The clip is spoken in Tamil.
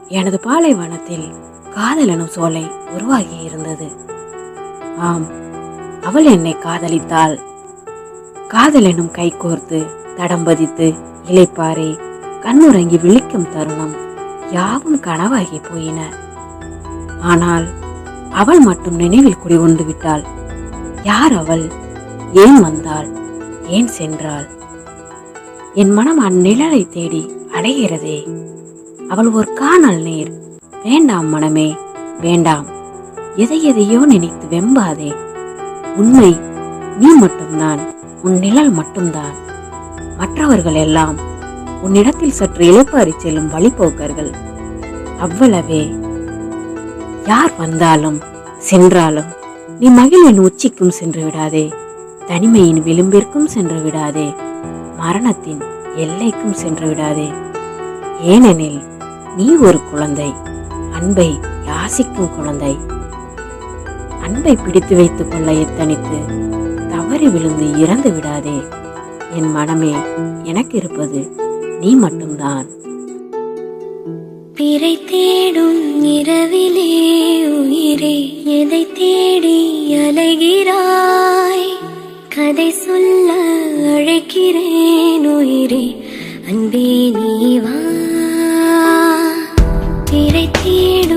எனது பாலைவனத்தில் காதல் எனும் சோலை உருவாகி இருந்தது. ஆம், அவள் என்னை காதலித்தாள். காதல் எனும் கை கோர்த்து தடம்பதித்து இளைப்பாறை கண்ணுறங்கி விழிக்கும் தருணம் யாவும் கனவாகி போயின. ஆனால் அவள் மட்டும் நினைவில் குடிகொண்டு விட்டாள். யார் அவள்? ஏன் வந்தாள்? ஏன் சென்றாள்? என் மனம் அந்நிழலை தேடி அலைகிறதே. அவள் ஒரு காணல் நீர். வேண்டாம் மனமே, வேண்டாம். எதையோ நினைத்து வெம்பாதே. உண்மை நீ மட்டும்தான், உன் நிழல் மட்டும்தான். மற்றவர்கள் எல்லாம் உன்னிடத்தில் சற்று இளைப்பாறி செல்லும் வழிபோக்கர்கள். அவ்வளவே. யார் வந்தாலும் சென்றாலும் நீ மகிழின் உச்சிக்கும் சென்று விடாதே, தனிமையின் விளிம்பிற்கும் சென்று விடாதே, மரணத்தின் எல்லைக்கும் சென்று விடாதே. ஏனெனில் நீ ஒரு குழந்தை, அன்பை யாசிக்கும் குழந்தை. அன்பை பிடித்து வைத்துக் கொள்ள எத்தனித்து தவறி விழுந்து இறந்து விடாதே. என் மனமே, எனக்கு இருப்பது நீ மட்டும்தான். பிறை தேடும் இரவிலே உயிரே, எதை தேடி அலைகிறாய்? கதை சொல்ல அழைக்கிறேன் உயிரே, அன்பே நீ வா. பிறை தேடும்